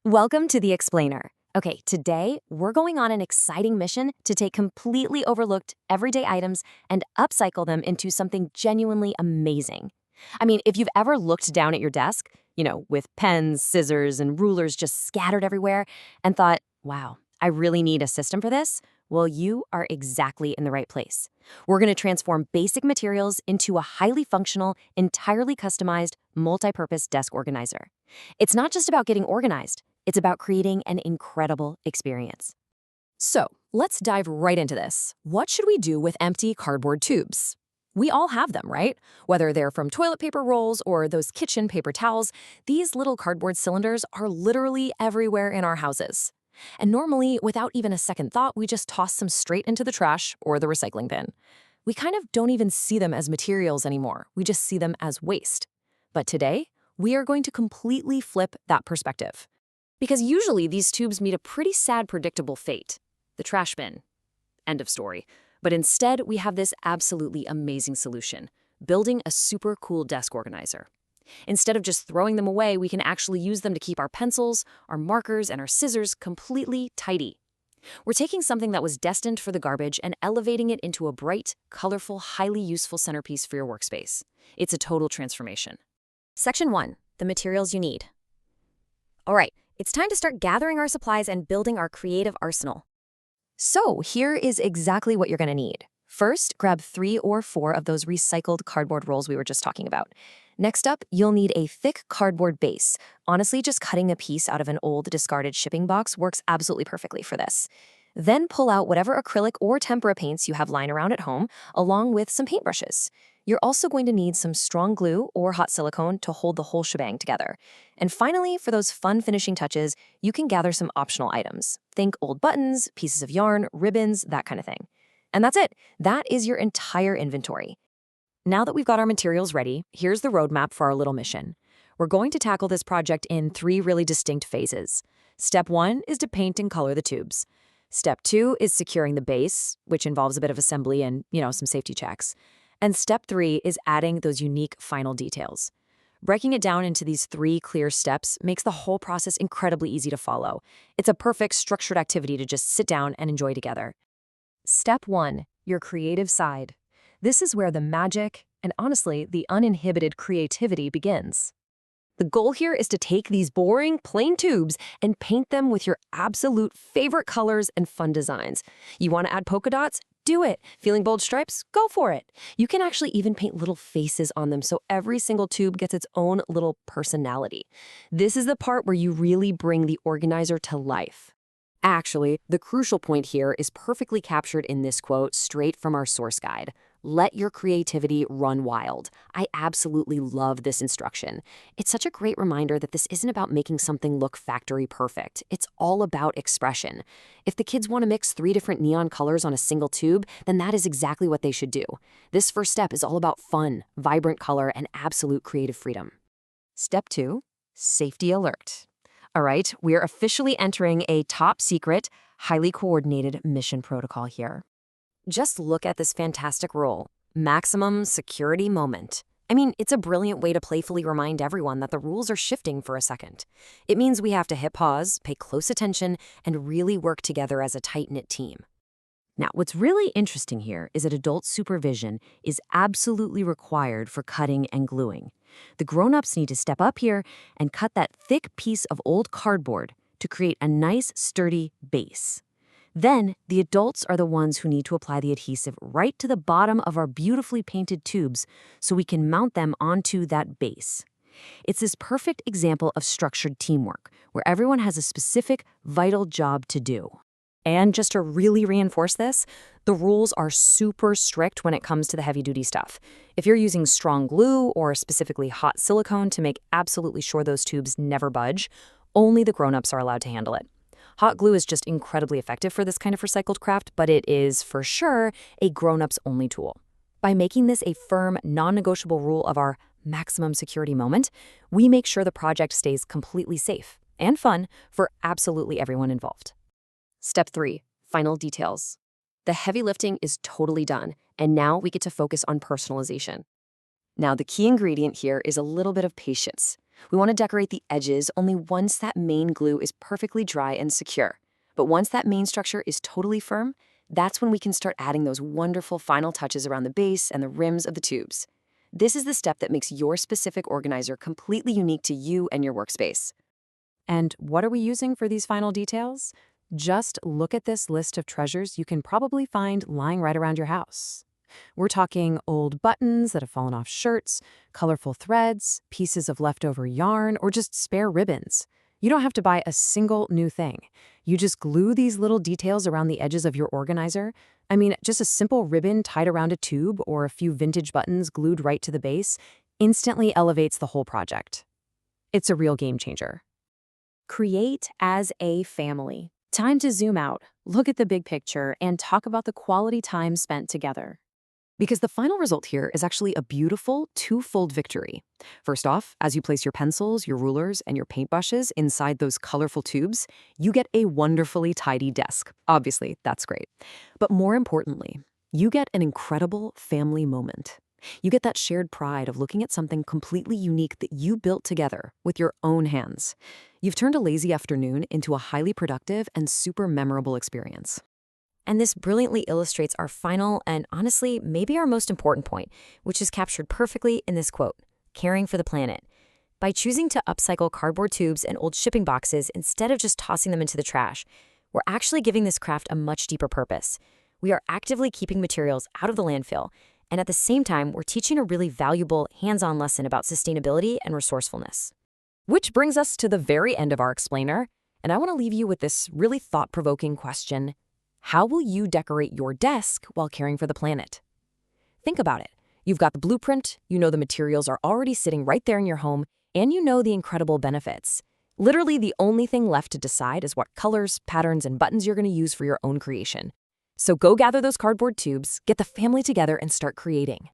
Welcome to The Explainer. Okay, today we're going on an exciting mission to take completely overlooked everyday items and upcycle them into something genuinely amazing. I mean, if you've ever looked down at your desk, with pens, scissors, and rulers just scattered everywhere, and thought, wow, I really need a system for this, well, you are exactly in the right place. We're going to transform basic materials into a highly functional, entirely customized, multi-purpose desk organizer. It's not just about getting organized. It's about creating an incredible experience. So, let's dive right into this. What should we do with empty cardboard tubes? We all have them, right? Whether they're from toilet paper rolls or those kitchen paper towels, these little cardboard cylinders are literally everywhere in our houses. And normally, without even a second thought, we just toss them straight into the trash or the recycling bin. We kind of don't even see them as materials anymore. We just see them as waste. But today, we are going to completely flip that perspective. Because usually these tubes meet a pretty sad, predictable fate. The trash bin. End of story. But instead, we have this absolutely amazing solution, building a super cool desk organizer. Instead of just throwing them away, we can actually use them to keep our pencils, our markers, and our scissors completely tidy. We're taking something that was destined for the garbage and elevating it into a bright, colorful, highly useful centerpiece for your workspace. It's a total transformation. Section 1. The materials you need. All right. It's time to start gathering our supplies and building our creative arsenal. So here is exactly what you're going to need. First, grab 3 or 4 of those recycled cardboard rolls we were just talking about. Next up, you'll need a thick cardboard base. Honestly, just cutting a piece out of an old discarded shipping box works absolutely perfectly for this. Then pull out whatever acrylic or tempera paints you have lying around at home, along with some paintbrushes. You're also going to need some strong glue or hot silicone to hold the whole shebang together. And finally, for those fun finishing touches, you can gather some optional items. Think old buttons, pieces of yarn, ribbons, that kind of thing. And that's it. That is your entire inventory. Now that we've got our materials ready, here's the roadmap for our little mission. We're going to tackle this project in 3 really distinct phases. Step 1 is to paint and color the tubes. Step 2 is securing the base, which involves a bit of assembly and, some safety checks. And step 3 is adding those unique final details. Breaking it down into these 3 clear steps makes the whole process incredibly easy to follow. It's a perfect structured activity to just sit down and enjoy together. Step 1, your creative side. This is where the magic and honestly, the uninhibited creativity begins. The goal here is to take these boring, plain tubes and paint them with your absolute favorite colors and fun designs. You want to add polka dots? Do it. Feeling bold stripes? Go for it. You can actually even paint little faces on them so every single tube gets its own little personality. This is the part where you really bring the organizer to life. Actually, the crucial point here is perfectly captured in this quote straight from our source guide. Let your creativity run wild. I absolutely love this instruction. It's such a great reminder that this isn't about making something look factory perfect. It's all about expression. If the kids want to mix 3 different neon colors on a single tube, then that is exactly what they should do. This first step is all about fun, vibrant color, and absolute creative freedom. Step 2, safety alert. All right, we're officially entering a top secret, highly coordinated mission protocol here. Just look at this fantastic rule, maximum security moment. I mean, it's a brilliant way to playfully remind everyone that the rules are shifting for a second. It means we have to hit pause, pay close attention, and really work together as a tight-knit team. Now, what's really interesting here is that adult supervision is absolutely required for cutting and gluing. The grown-ups need to step up here and cut that thick piece of old cardboard to create a nice, sturdy base. Then, the adults are the ones who need to apply the adhesive right to the bottom of our beautifully painted tubes so we can mount them onto that base. It's this perfect example of structured teamwork, where everyone has a specific, vital job to do. And just to really reinforce this, the rules are super strict when it comes to the heavy-duty stuff. If you're using strong glue or specifically hot silicone to make absolutely sure those tubes never budge, only the grown-ups are allowed to handle it. Hot glue is just incredibly effective for this kind of recycled craft, but it is, for sure, a grown-ups only tool. By making this a firm, non-negotiable rule of our maximum security moment, we make sure the project stays completely safe and fun for absolutely everyone involved. Step 3, final details. The heavy lifting is totally done, and now we get to focus on personalization. Now, the key ingredient here is a little bit of patience. We want to decorate the edges only once that main glue is perfectly dry and secure. But once that main structure is totally firm, that's when we can start adding those wonderful final touches around the base and the rims of the tubes. This is the step that makes your specific organizer completely unique to you and your workspace. And what are we using for these final details? Just look at this list of treasures you can probably find lying right around your house. We're talking old buttons that have fallen off shirts, colorful threads, pieces of leftover yarn, or just spare ribbons. You don't have to buy a single new thing. You just glue these little details around the edges of your organizer. I mean, just a simple ribbon tied around a tube or a few vintage buttons glued right to the base instantly elevates the whole project. It's a real game changer. Create as a family. Time to zoom out, look at the big picture, and talk about the quality time spent together. Because the final result here is actually a beautiful two-fold victory. First off, as you place your pencils, your rulers, and your paintbrushes inside those colorful tubes, you get a wonderfully tidy desk. Obviously, that's great. But more importantly, you get an incredible family moment. You get that shared pride of looking at something completely unique that you built together with your own hands. You've turned a lazy afternoon into a highly productive and super memorable experience. And this brilliantly illustrates our final and honestly, maybe our most important point, which is captured perfectly in this quote, caring for the planet. By choosing to upcycle cardboard tubes and old shipping boxes instead of just tossing them into the trash, we're actually giving this craft a much deeper purpose. We are actively keeping materials out of the landfill, and at the same time, we're teaching a really valuable hands-on lesson about sustainability and resourcefulness. Which brings us to the very end of our explainer, and I want to leave you with this really thought-provoking question. How will you decorate your desk while caring for the planet? Think about it. You've got the blueprint, you know the materials are already sitting right there in your home, and you know the incredible benefits. Literally, the only thing left to decide is what colors, patterns, and buttons you're going to use for your own creation. So go gather those cardboard tubes, get the family together, and start creating.